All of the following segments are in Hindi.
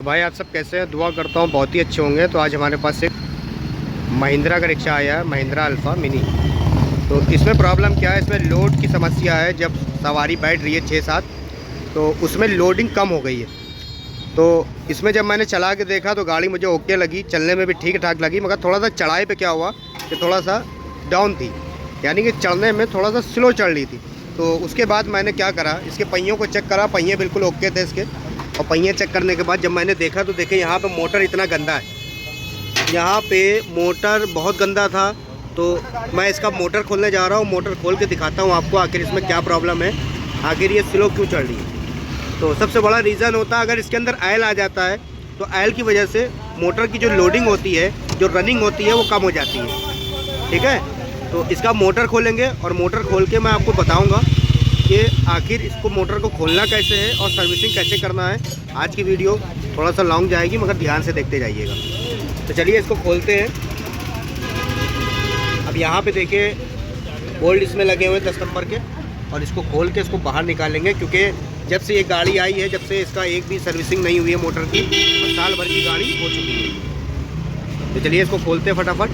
भाई आप सब कैसे हैं? दुआ करता हूँ बहुत ही अच्छे होंगे। तो आज हमारे पास एक महिंद्रा का रिक्शा आया है, महिंद्रा अल्फ़ा मिनी। तो इसमें प्रॉब्लम क्या है, इसमें लोड की समस्या है। जब सवारी बैठ रही है 6-7 तो उसमें लोडिंग कम हो गई है। तो इसमें जब मैंने चला के देखा तो गाड़ी मुझे ओके लगी, चलने में भी ठीक ठाक लगी। मगर थोड़ा सा चढ़ाई पे क्या हुआ कि थोड़ा सा डाउन थी, यानी कि चढ़ने में थोड़ा सा स्लो चढ़ रही थी। तो उसके बाद मैंने क्या करा, इसके पहियों को चेक करा, पहिए बिल्कुल ओके थे इसके। और पहिए चेक करने के बाद जब मैंने देखा तो देखे यहाँ पे मोटर इतना गंदा है, यहाँ पे मोटर बहुत गंदा था। तो मैं इसका मोटर खोलने जा रहा हूँ, मोटर खोल के दिखाता हूँ आपको आखिर इसमें क्या प्रॉब्लम है, आखिर ये स्लो क्यों चल रही है। तो सबसे बड़ा रीज़न होता है, अगर इसके अंदर ऑयल आ जाता है तो ऑयल की वजह से मोटर की जो लोडिंग होती है, जो रनिंग होती है, वो कम हो जाती है। ठीक है, तो इसका मोटर खोलेंगे और मोटर खोल के मैं आपको बताऊंगा कि आखिर इसको मोटर को खोलना कैसे है और सर्विसिंग कैसे करना है। आज की वीडियो थोड़ा सा लॉन्ग जाएगी, मगर ध्यान से देखते जाइएगा। तो चलिए इसको खोलते हैं। अब यहाँ पे देखिए बोल्ट इसमें लगे हुए 10 नंबर के, और इसको खोल के इसको बाहर निकालेंगे, क्योंकि जब से ये गाड़ी आई है, जब से इसका एक भी सर्विसिंग नहीं हुई है मोटर की, और साल भर की गाड़ी हो चुकी है। तो चलिए इसको खोलते हैं फटाफट।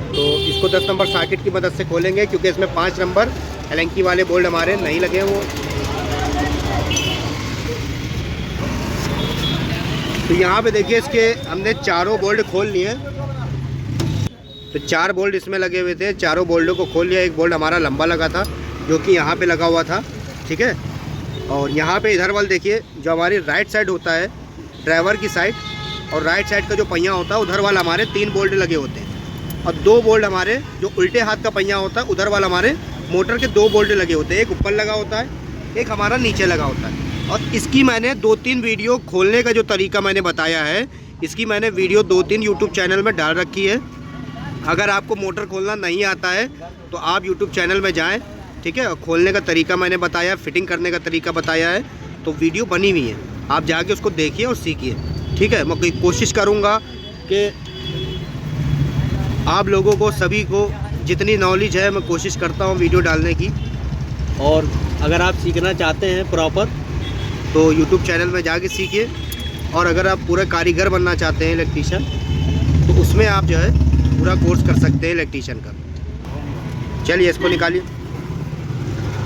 तो इसको 10 नंबर सॉकेट की मदद से खोलेंगे, क्योंकि इसमें 5 नंबर एलेंकी वाले बोल्ट हमारे नहीं लगे हैं वो। तो यहाँ पे देखिए इसके हमने चारों बोल्ट खोल लिए। तो 4 बोल्ट इसमें लगे हुए थे, चारों बोल्टों को खोल लिया। एक बोल्ट हमारा लंबा लगा था जो कि यहाँ पे लगा हुआ था, ठीक है। और यहाँ पे इधर वाल देखिए, जो हमारी राइट साइड होता है ड्राइवर की साइड, और राइट साइड का जो पहिया होता है उधर वाला हमारे 3 बोल्ट लगे होते हैं। और 2 बोल्ट हमारे जो उल्टे हाथ का पहिया होता है उधर वाला हमारे मोटर के 2 बोल्ट लगे होते हैं। एक ऊपर लगा होता है, एक हमारा नीचे लगा होता है। और इसकी मैंने 2-3 वीडियो खोलने का जो तरीका मैंने बताया है, इसकी मैंने वीडियो 2-3 यूट्यूब चैनल में डाल रखी है। अगर आपको मोटर खोलना नहीं आता है तो आप यूट्यूब चैनल में जाएं, ठीक है। खोलने का तरीका मैंने बताया, फिटिंग करने का तरीका बताया है, तो वीडियो बनी हुई है, आप जाके उसको देखिए और सीखिए, ठीक है। मैं कोशिश करूँगा कि आप लोगों को, सभी को जितनी नॉलेज है, मैं कोशिश करता हूँ वीडियो डालने की। और अगर आप सीखना चाहते हैं प्रॉपर तो यूट्यूब चैनल में जाके सीखिए। और अगर आप पूरा कारीगर बनना चाहते हैं इलेक्ट्रीशियन, तो उसमें आप जो है पूरा कोर्स कर सकते हैं इलेक्ट्रीशियन का। चलिए इसको निकालिए।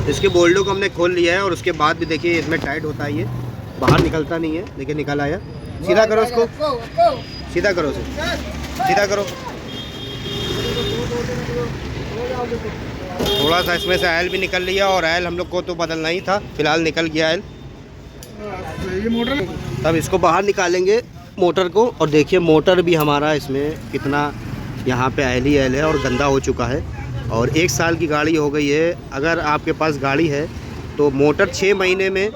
इसके बोल्टों को हमने खोल लिया है, और उसके बाद भी देखिए इसमें टाइट होता है, ये बाहर निकलता नहीं है। देखिए निकल आया। सीधा करो उसको, सीधा करो उसे, सीधा करो। थोड़ा सा इसमें से आयल भी निकल लिया, और आयल हम लोग को तो बदलना ही था, फिलहाल निकल गया आयल। तब इसको बाहर निकालेंगे मोटर को, और देखिए मोटर भी हमारा इसमें कितना यहाँ पे आयल ही आयल है, और गंदा हो चुका है। और 1 साल की गाड़ी हो गई है। अगर आपके पास गाड़ी है तो मोटर 6 महीने में,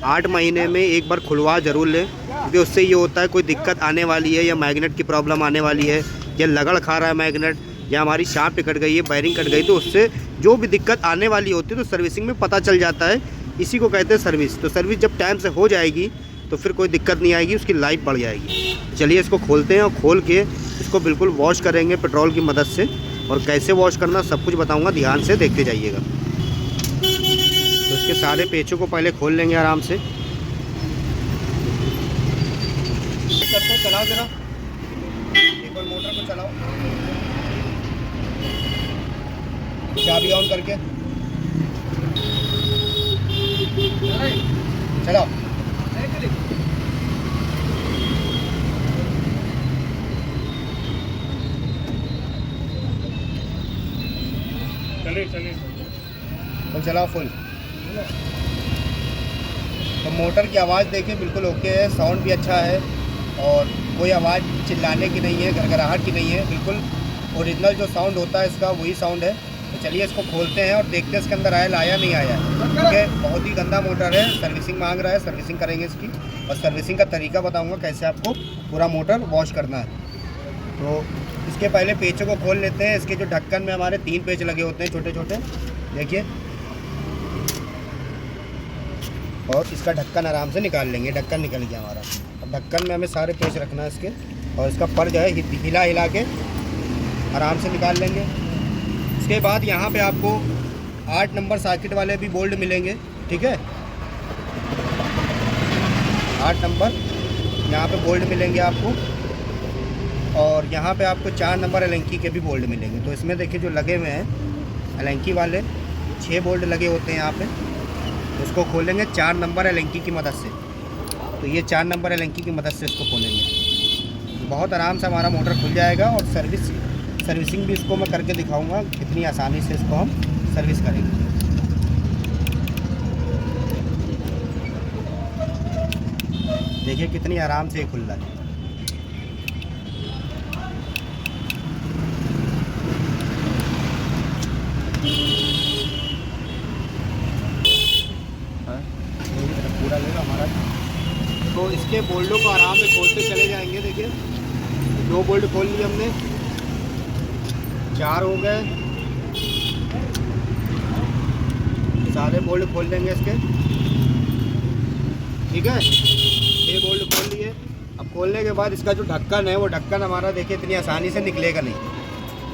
8 महीने में एक बार खुलवा ज़रूर लें, क्योंकि उससे ये होता है कोई दिक्कत आने वाली है, या मैग्नेट की प्रॉब्लम आने वाली है, या लगड़ खा रहा है मैग्नेट, या हमारी शाफ्ट कट गई है, बैरिंग कट गई, तो उससे जो भी दिक्कत आने वाली होती है तो सर्विसिंग में पता चल जाता है। इसी को कहते हैं सर्विस। तो सर्विस जब टाइम से हो जाएगी तो फिर कोई दिक्कत नहीं आएगी, उसकी लाइफ बढ़ जाएगी। चलिए इसको खोलते हैं, और खोल के इसको बिल्कुल वॉश करेंगे पेट्रोल की मदद से। और कैसे वॉश करना सब कुछ बताऊंगा, ध्यान से देखते जाइएगा। तो इसके सारे पेचों को पहले खोल लेंगे आराम से। चलाओ जरा, एक बार मोटर को चलाओ, चाबी ऑन करके चलाओ। चलिए तो चलाओ फुल। तो मोटर की आवाज़ देखिए बिल्कुल ओके है, साउंड भी अच्छा है, और कोई आवाज़ चिल्लाने की नहीं है, गड़गड़ाहट की नहीं है, बिल्कुल ओरिजिनल जो साउंड होता है इसका वही साउंड है। तो चलिए इसको खोलते हैं और देखते हैं इसके अंदर आयल आया नहीं आया, क्योंकि बहुत ही गंदा मोटर है, सर्विसिंग मांग रहा है। सर्विसिंग करेंगे इसकी, और सर्विसिंग का तरीका बताऊंगा कैसे आपको पूरा मोटर वॉश करना है। तो इसके पहले पेचों को खोल लेते हैं। इसके जो ढक्कन में हमारे 3 पेच लगे होते हैं छोटे छोटे, देखिए। और इसका ढक्कन आराम से निकाल लेंगे, ढक्कन निकल गया हमारा। अब ढक्कन में हमें सारे पेच रखना है इसके, और इसका पर जो है हिला हिला के आराम से निकाल लेंगे। इसके बाद यहाँ पे आपको 8 नंबर सॉकेट वाले भी बोल्ट मिलेंगे, ठीक है। 8 नंबर यहाँ पे बोल्ट मिलेंगे आपको, और यहाँ पे आपको 4 नंबर एलेंकी के भी बोल्ट मिलेंगे। तो इसमें देखिए जो लगे हुए हैं एलेंकी वाले 6 बोल्ट लगे होते हैं यहाँ पे। उसको खोलेंगे 4 नंबर एलेंकी की मदद से। तो ये 4 नंबर एलेंकी की मदद से इसको खोलेंगे, बहुत आराम से हमारा मोटर खुल जाएगा। और सर्विसिंग भी इसको मैं करके दिखाऊंगा कितनी आसानी से इसको हम सर्विस करेंगे। देखिए कितनी आराम से खुल रहा है। पूरा लेगा हमारा। तो इसके बोल्टों को आराम से खोलते चले जाएंगे। देखिए 2 बोल्ट खोल लिए हमने, 4 हो गए, सारे बोल्ट खोल लेंगे इसके, ठीक है। 6 बोल्ट खोल लिए। अब खोलने के बाद इसका जो ढक्कन है वो ढक्कन हमारा देखिए इतनी आसानी से निकलेगा नहीं,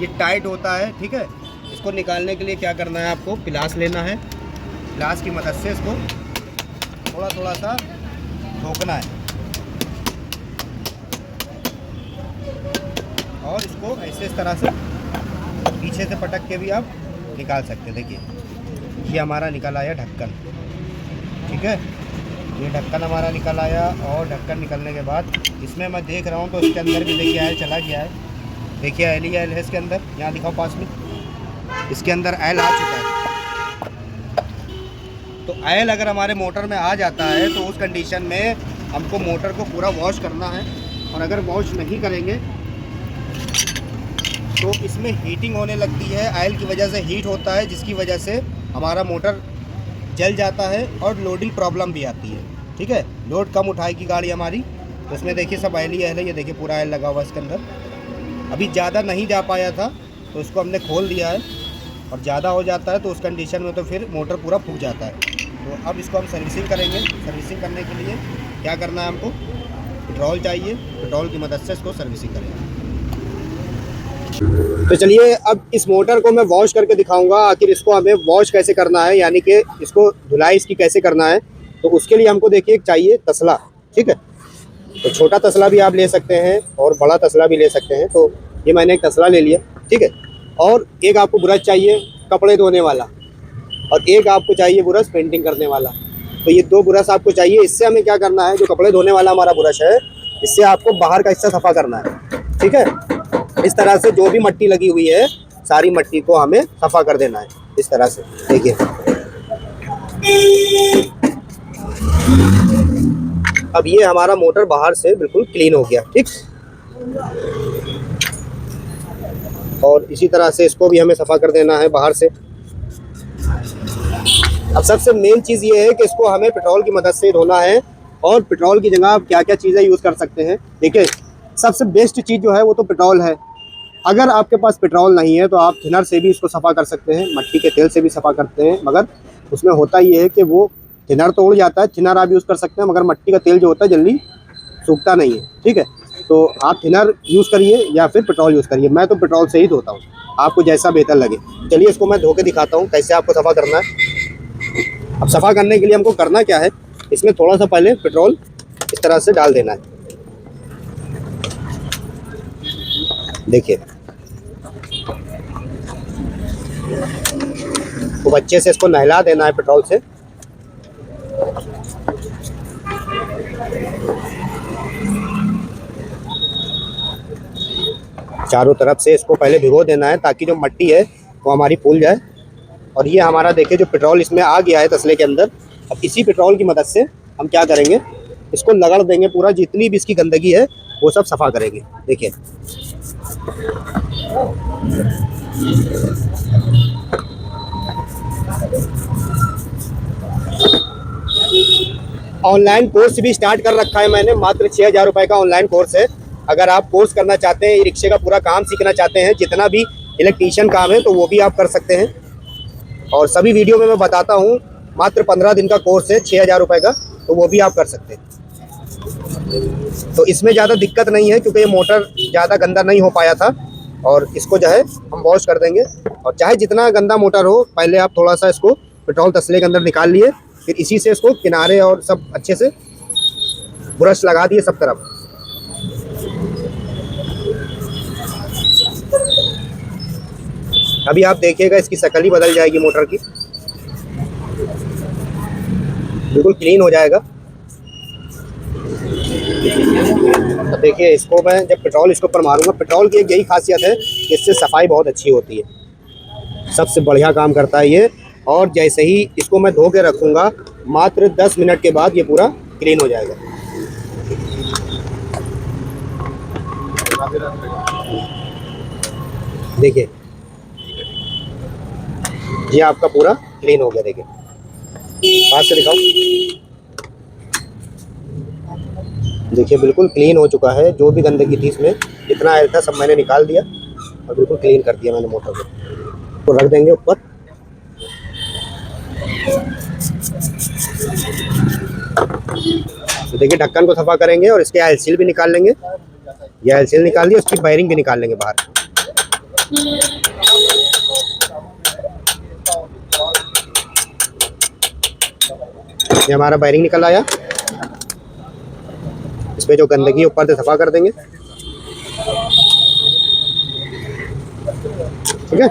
ये टाइट होता है, ठीक है। इसको निकालने के लिए क्या करना है, आपको पिलास लेना है। पिलास की मदद से इसको थोड़ा थोड़ा सा ठोकना है और इसको ऐसे इस तरह से पीछे से पटक के भी आप निकाल सकते हैं। देखिए ये हमारा निकल आया ढक्कन, ठीक है। ये ढक्कन हमारा निकल आया। और ढक्कन निकलने के बाद इसमें मैं देख रहा हूँ तो इसके अंदर भी देखिए आयल चला गया है। देखिए आयल ही आयल है इसके अंदर, यहाँ दिखाओ पास में, इसके अंदर आयल आ चुका है। तो आयल अगर हमारे मोटर में आ जाता है तो उस कंडीशन में हमको मोटर को पूरा वॉश करना है। और अगर वॉश नहीं करेंगे तो इसमें हीटिंग होने लगती है, आयल की वजह से हीट होता है, जिसकी वजह से हमारा मोटर जल जाता है और लोडिंग प्रॉब्लम भी आती है, ठीक है। लोड कम उठाएगी गाड़ी हमारी। तो इसमें देखिए सब आयल ही आयल है, ये देखिए पूरा आयल लगा हुआ इसके अंदर। अभी ज़्यादा नहीं जा पाया था तो इसको हमने खोल दिया है, और ज़्यादा हो जाता है तो उस कंडीशन में तो फिर मोटर पूरा फूक जाता है। तो अब इसको हम सर्विसिंग करेंगे। सर्विसिंग करने के लिए क्या करना है, हमको पेट्रोल चाहिए, पेट्रोल की मदद से इसको सर्विसिंग करेंगे। तो चलिए अब इस मोटर को मैं वॉश करके दिखाऊंगा, आखिर इसको हमें वॉश कैसे करना है, यानी कि इसको धुलाई इसकी कैसे करना है। तो उसके लिए हमको देखिए चाहिए तसला, ठीक है। तो छोटा तसला भी आप ले सकते हैं और बड़ा तसला भी ले सकते हैं। तो ये मैंने एक तसला ले लिया, ठीक है। और एक आपको ब्रश चाहिए कपड़े धोने वाला, और एक आपको चाहिए ब्रश पेंटिंग करने वाला। तो ये 2 ब्रश आपको चाहिए। इससे हमें क्या करना है, जो कपड़े धोने वाला हमारा ब्रश है, इससे आपको बाहर का हिस्सा सफ़ा करना है, ठीक है। इस तरह से जो भी मट्टी लगी हुई है सारी मट्टी को हमें सफ़ा कर देना है इस तरह से। देखिए अब ये हमारा मोटर बाहर से बिल्कुल क्लीन हो गया, ठीक। और इसी तरह से इसको भी हमें सफ़ा कर देना है बाहर से। अब सबसे मेन चीज़ ये है कि इसको हमें पेट्रोल की मदद से धोना है। और पेट्रोल की जगह आप क्या क्या चीज़ें यूज़ कर सकते हैं, देखिए सबसे बेस्ट चीज़ जो है वो तो पेट्रोल है। अगर आपके पास पेट्रोल नहीं है तो आप थिनर से भी इसको सफ़ा कर सकते हैं, मट्टी के तेल से भी सफ़ा करते हैं, मगर उसमें होता ये है कि वो थिनर तो उड़ जाता है। थिनर आप यूज़ कर सकते हैं, मगर मट्टी का तेल जो होता है जल्दी सूखता नहीं है, ठीक है। तो आप थिनर यूज़ करिए या फिर पेट्रोल यूज़ करिए। मैं तो पेट्रोल से ही धोता हूँ, आपको जैसा बेहतर लगे। चलिए इसको मैं धो के दिखाता हूँ कैसे आपको सफ़ा करना है। अब सफ़ा करने के लिए हमको करना क्या है, इसमें थोड़ा सा पहले पेट्रोल इस तरह से डाल देना है। देखिए खूब अच्छे से इसको नहला देना है पेट्रोल से। चारों तरफ से इसको पहले भिगो देना है ताकि जो मट्टी है वो हमारी फूल जाए। और ये हमारा देखिए जो पेट्रोल इसमें आ गया है तसले के अंदर। अब इसी पेट्रोल की मदद से हम क्या करेंगे, इसको लगड़ देंगे पूरा, जितनी भी इसकी गंदगी है वो सब सफ़ा करेंगे। देखिए ऑनलाइन कोर्स भी स्टार्ट कर रखा है मैंने, मात्र 6,000 रुपये का ऑनलाइन कोर्स है। अगर आप कोर्स करना चाहते हैं, रिक्शे का पूरा काम सीखना चाहते हैं, जितना भी इलेक्ट्रीशियन काम है, तो वो भी आप कर सकते हैं। और सभी वीडियो में मैं बताता हूँ। मात्र 15 दिन का कोर्स है 6,000 रुपये का, तो वो भी आप कर सकते हैं। तो इसमें ज़्यादा दिक्कत नहीं है क्योंकि ये मोटर ज़्यादा गंदा नहीं हो पाया था। और इसको जो है हम वॉश कर देंगे। और चाहे जितना गंदा मोटर हो, पहले आप थोड़ा सा इसको पेट्रोल तसले के अंदर निकाल लिए, फिर इसी से इसको किनारे और सब अच्छे से ब्रश लगा दिए सब तरफ। अभी आप देखिएगा इसकी शक्ल ही बदल जाएगी मोटर की, बिल्कुल क्लीन हो जाएगा। तो देखिए इसको मैं जब पेट्रोल इसके ऊपर मारूंगा, पेट्रोल की एक यही खासियत है कि इससे सफाई बहुत अच्छी होती है, सबसे बढ़िया काम करता है ये। और जैसे ही इसको मैं धो के रखूँगा, मात्र 10 मिनट के बाद ये पूरा क्लीन हो जाएगा। देखिए ये आपका पूरा क्लीन हो गया। देखिए पास से दिखाओ, देखिए बिल्कुल क्लीन हो चुका है। जो भी गंदगी थी इसमें, जितना आयल था सब मैंने निकाल दिया और बिल्कुल क्लीन कर दिया मैंने मोटर को। तो रख देंगे ऊपर। तो देखिए ढक्कन को सफा करेंगे और इसके आयल सील भी निकाल लेंगे। ये आयल सील निकाल दिया, उसकी वायरिंग भी निकाल लेंगे बाहर। ये हमारा वायरिंग निकल आया। इस पे जो गंदगी ऊपर से सफा कर देंगे, ठीक है।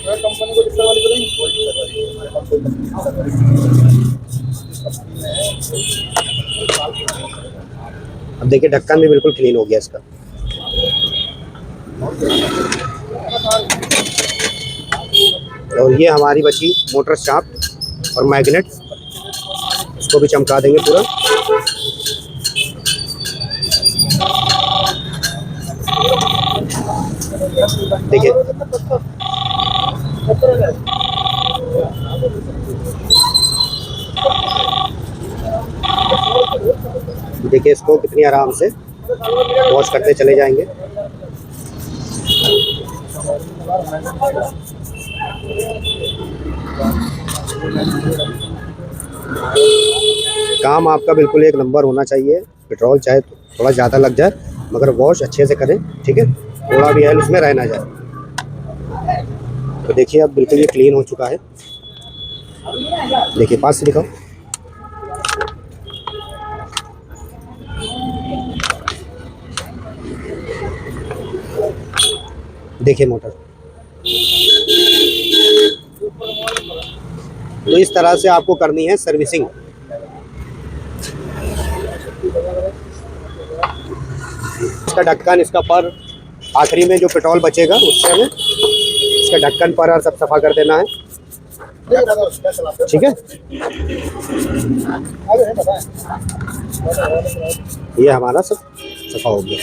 कंपनी को दिक्कत वाली अब देखिए ढक्कन भी बिल्कुल क्लीन हो गया इसका। और ये हमारी बची मोटर शाफ्ट और मैग्नेट, इसको भी चमका देंगे पूरा। देखिए देखिए इसको कितनी आराम से वॉश करते चले जाएंगे। काम आपका बिल्कुल एक नंबर होना चाहिए। पेट्रोल चाहे थोड़ा ज़्यादा लग जाए, मगर वॉश अच्छे से करें, ठीक है। थोड़ा भी ऑयल उसमें रह ना जाए। तो देखिए अब बिल्कुल ये क्लीन हो चुका है। देखिए पास से दिखाओ। देखिए मोटर, तो इस तरह से आपको करनी है सर्विसिंग। इसका ढक्कन, इसका पर, आखिरी में जो पेट्रोल बचेगा उससे हमें इसका ढक्कन पर और सब सफा कर देना है, ठीक है। ये हमारा सब सफा हो गया।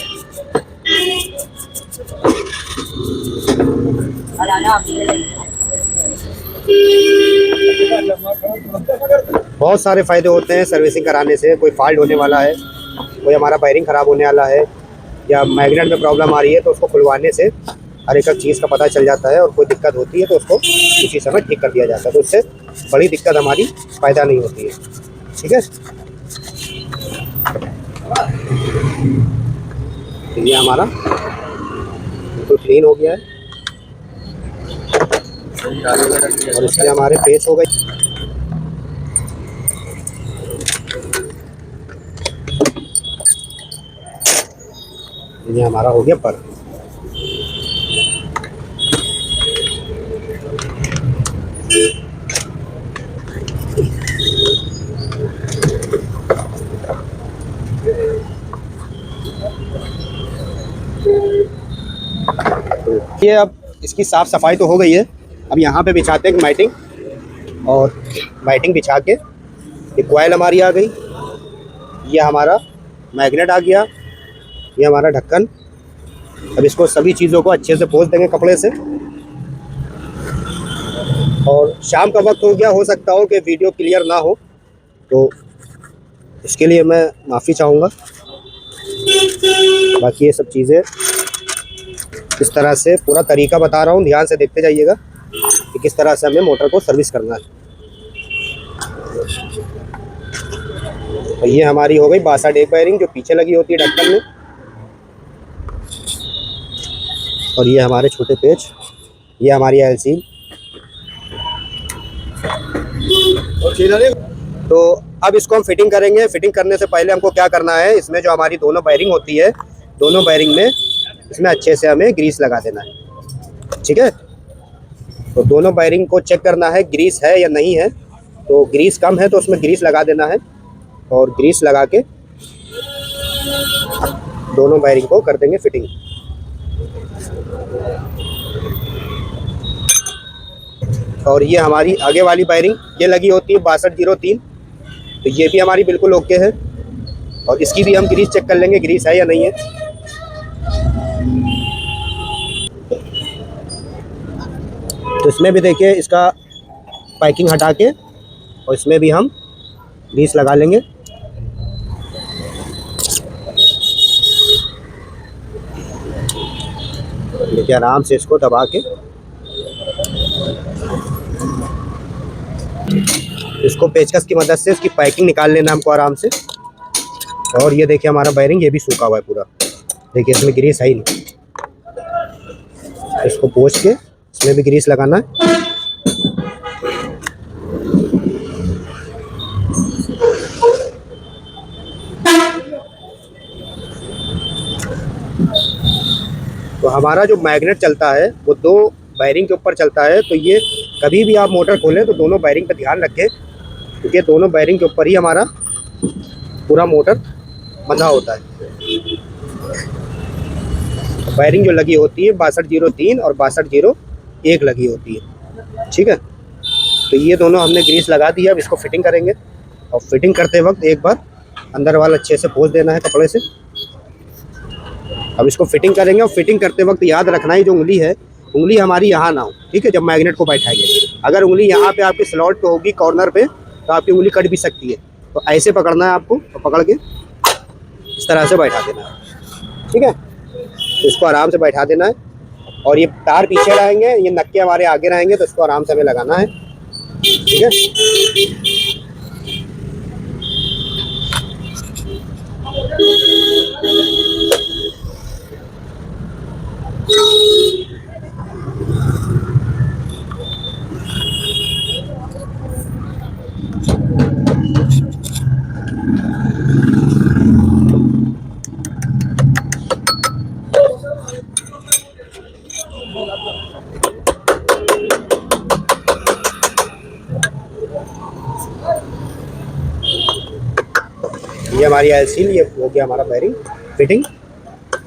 बहुत सारे फ़ायदे होते हैं सर्विसिंग कराने से। कोई फॉल्ट होने वाला है, कोई हमारा वायरिंग ख़राब होने वाला है, या मैग्नेट में प्रॉब्लम आ रही है, तो उसको खुलवाने से हर एक चीज़ का पता चल जाता है। और कोई दिक्कत होती है तो उसको उसी समय ठीक कर दिया जाता है। तो उससे बड़ी दिक्कत हमारी पैदा नहीं होती है, ठीक है। ये हमारा बिल्कुल क्लीन हो गया है और इसमें हमारे पेच हो गए। ये हमारा हो गया पर। ये अब इसकी साफ़ सफाई तो हो गई है। अब यहाँ पे बिछाते हैं मैटिंग, और मैटिंग बिछा के ये कॉइल हमारी आ गई, ये हमारा मैग्नेट आ गया, ये हमारा ढक्कन। अब इसको सभी चीज़ों को अच्छे से पोंछ देंगे कपड़े से। और शाम का वक्त हो गया, हो सकता हो कि वीडियो क्लियर ना हो, तो इसके लिए मैं माफ़ी चाहूँगा। बाकी ये सब चीज़ें इस तरह से पूरा तरीका बता रहा हूँ, ध्यान से देखते जाइएगा कि किस तरह से हमें मोटर को सर्विस करना है। तो ये हमारी हो गई 62 एक वायरिंग जो पीछे लगी होती है ढक्कन में। और ये हमारे छोटे पेच, ये हमारी एलसी। तो अब इसको हम फिटिंग करेंगे। फिटिंग करने से पहले हमको क्या करना है, इसमें जो हमारी दोनों वायरिंग होती है, दोनों वायरिंग में इसमें अच्छे से हमें ग्रीस लगा देना है। ठीक है, तो दोनों वायरिंग को चेक करना है ग्रीस है या नहीं है। तो ग्रीस कम है तो उसमें ग्रीस लगा देना है, और ग्रीस लगा के दोनों वायरिंग को कर देंगे फिटिंग। और ये हमारी आगे वाली वायरिंग ये लगी होती है 6203, तो ये भी हमारी बिल्कुल ओके है। और इसकी भी हम ग्रीस चेक कर लेंगे ग्रीस है या नहीं है। तो इसमें भी देखिए इसका पैकिंग हटा के और इसमें भी हम ग्रीस लगा लेंगे। देखिए आराम से इसको दबा के इसको पेचकस की मदद से इसकी पैकिंग निकाल लेना हमको आराम से। और ये देखिए हमारा वायरिंग ये भी सूखा हुआ है पूरा, देखिए इसमें ग्रीस है ही नहीं। इसको पोंछ के इसमें भी ग्रीस लगाना है। तो हमारा जो मैग्नेट चलता है वो दो वायरिंग के ऊपर चलता है। तो ये कभी भी आप मोटर खोलें तो दोनों वायरिंग पर ध्यान रखें, क्योंकि दोनों वायरिंग के ऊपर ही हमारा पूरा मोटर बंधा होता है। वायरिंग जो लगी होती है 6203 और 6201 लगी होती है। ठीक है, तो ये दोनों हमने ग्रीस लगा दी है। अब इसको फिटिंग करेंगे, और फिटिंग करते वक्त एक बार अंदर वाला अच्छे से पोंछ देना है कपड़े से। अब इसको फिटिंग करेंगे, और फिटिंग करते वक्त याद रखना है जो उंगली है, उंगली हमारी यहाँ ना हो। ठीक है, जब मैग्नेट को बैठाएंगे अगर उंगली यहाँ पे आपके स्लॉट पे होगी कॉर्नर पे, तो आपकी उंगली कट भी सकती है। तो ऐसे पकड़ना है आपको, तो पकड़ के इस तरह से बैठा देना है। ठीक है, तो इसको आराम से बैठा देना है। और ये तार पीछे रहेंगे, ये नक्के हमारे आगे रहेंगे, तो इसको आराम से हमें लगाना है। ठीक है, ये हमारी एलसील, ये हो गया हमारा वायरिंग फिटिंग।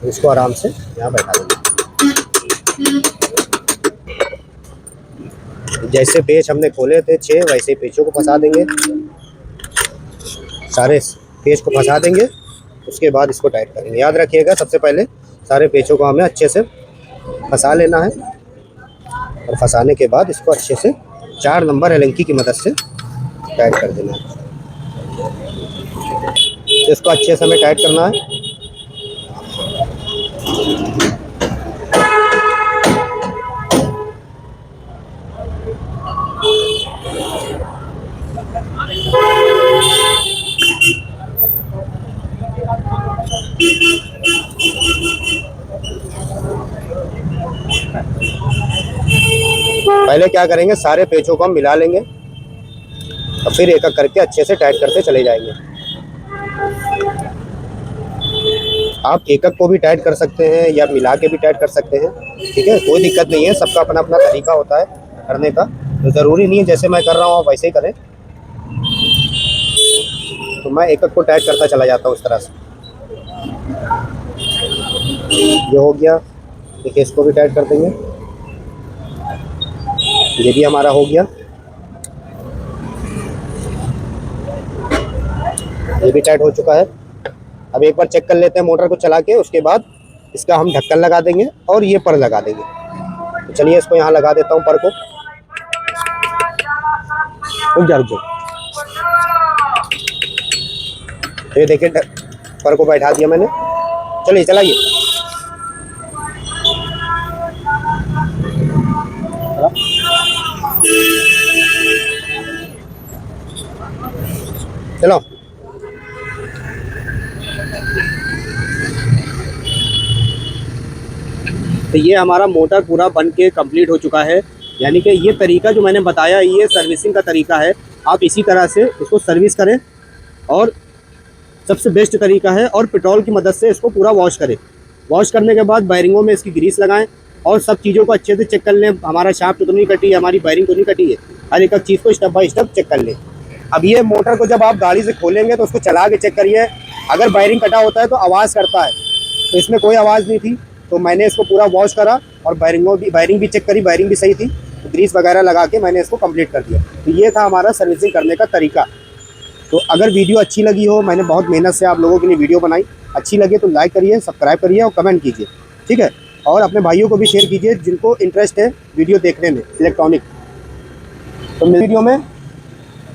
इसको आराम से यहाँ बैठा देंगे। जैसे पेच हमने खोले थे 6, वैसे पेचों को फंसा देंगे, सारे पेच को फंसा देंगे। उसके बाद इसको टाइट करेंगे। याद रखिएगा सबसे पहले सारे पेचों को हमें अच्छे से फंसा लेना है, और फंसाने के बाद इसको अच्छे से 4 नंबर एलंकी की मदद से टाइट कर देना है। इसको अच्छे से हमें टाइट करना है। पहले क्या करेंगे, सारे पेचों को हम मिला लेंगे, और फिर एक एक करके अच्छे से टाइट करते चले जाएंगे। आप एकक को भी टाइट कर सकते हैं या मिला के भी टाइट कर सकते हैं। ठीक है, कोई दिक्कत नहीं है, सबका अपना अपना तरीका होता है करने का। तो ज़रूरी नहीं है जैसे मैं कर रहा हूँ आप वैसे ही करें। तो मैं एकक को टाइट करता चला जाता हूँ इस तरह से। ये हो गया, देखिए इसको भी टाइट कर देंगे। ये भी हमारा हो गया, ये भी टाइट हो चुका है। अब एक बार चेक कर लेते हैं मोटर को चला के, उसके बाद इसका हम ढक्कन लगा देंगे और ये पर लगा देंगे। तो चलिए इसको यहाँ लगा देता हूँ पर को। रुक जाओ। तो ये देखिए पर को बैठा दिया मैंने। चलिए चलाइए। चलो तो ये हमारा मोटर पूरा बन के कंप्लीट हो चुका है। यानी कि ये तरीका जो मैंने बताया ये सर्विसिंग का तरीका है। आप इसी तरह से इसको सर्विस करें और सबसे बेस्ट तरीका है, और पेट्रोल की मदद से इसको पूरा वॉश करें। वॉश करने के बाद वायरिंगों में इसकी ग्रीस लगाएं और सब चीज़ों को अच्छे से चेक कर लें। हमारा शाफ्ट तो नहीं कटी है, हमारी वायरिंग तो नहीं कटी है, हर एक चीज़ को स्टेप बाय स्टेप चेक कर लें। अब ये मोटर को जब आप गाड़ी से खोलेंगे तो उसको चला के चेक करिए। अगर वायरिंग कटा होता है तो आवाज़ करता है, तो इसमें कोई आवाज़ नहीं थी। तो मैंने इसको पूरा वॉश करा और वायरिंग भी चेक करी, वायरिंग भी सही थी, तो ग्रीस वगैरह लगा के मैंने इसको कंप्लीट कर दिया। तो ये था हमारा सर्विसिंग करने का तरीका। तो अगर वीडियो अच्छी लगी हो, मैंने बहुत मेहनत से आप लोगों के लिए वीडियो बनाई, अच्छी लगे तो लाइक करिए, सब्सक्राइब करिए और कमेंट कीजिए, ठीक है। और अपने भाइयों को भी शेयर कीजिए जिनको इंटरेस्ट है वीडियो देखने में इलेक्ट्रॉनिक। तो मेरी वीडियो में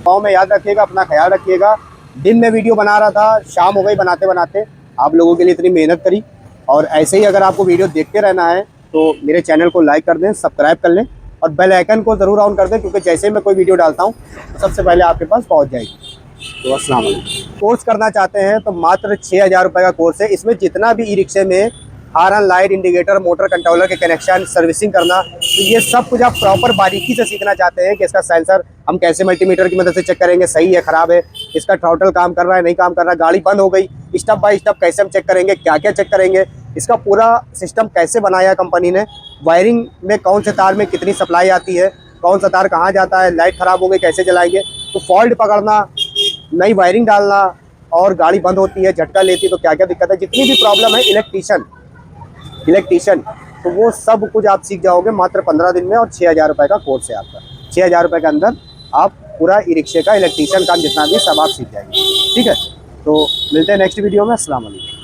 गाँव में याद रखिएगा, अपना ख्याल रखिएगा। दिन में वीडियो बना रहा था, शाम हो गई बनाते बनाते, आप लोगों के लिए इतनी मेहनत करी। और ऐसे ही अगर आपको वीडियो देखते रहना है तो मेरे चैनल को लाइक कर दें, सब्सक्राइब कर लें और बेल आइकन को ज़रूर ऑन कर दें, क्योंकि जैसे ही मैं कोई वीडियो डालता हूँ तो सबसे पहले आपके पास पहुँच जाएगी। तो अस्सलाम वालेकुम। कोर्स करना चाहते हैं तो मात्र 6,000 रुपये का कोर्स है। इसमें जितना भी ई रिक्शे में horn, light, indicator, motor controller के कनेक्शन, सर्विसिंग करना, तो ये सब कुछ आप प्रॉपर बारीकी से सीखना चाहते हैं कि इसका सेंसर हम कैसे मल्टीमीटर की मदद से चेक करेंगे सही है ख़राब है, इसका थ्रॉटल काम कर रहा है नहीं काम कर रहा है, गाड़ी बंद हो गई, स्टेप बाय स्टेप कैसे हम चेक करेंगे, क्या क्या चेक करेंगे, इसका पूरा सिस्टम कैसे बनाया है कंपनी ने, वायरिंग में कौन से तार में कितनी सप्लाई आती है, कौन सा तार कहाँ जाता है, लाइट ख़राब हो गई कैसे जलाएंगे। तो फॉल्ट पकड़ना, नई वायरिंग डालना, और गाड़ी बंद होती है, झटका लेती है तो क्या क्या दिक्कत है, जितनी भी प्रॉब्लम है इलेक्ट्रीशियन, तो वो सब कुछ आप सीख जाओगे मात्र 15 दिन में। और 6,000 रुपये का कोर्स है आपका। 6,000 रुपये के अंदर आप पूरा ई रिक्शे का इलेक्ट्रीशियन काम जितना भी सब आप सीख जाएंगे, ठीक है। तो मिलते हैं नेक्स्ट वीडियो में। अस्सलाम वालेकुम।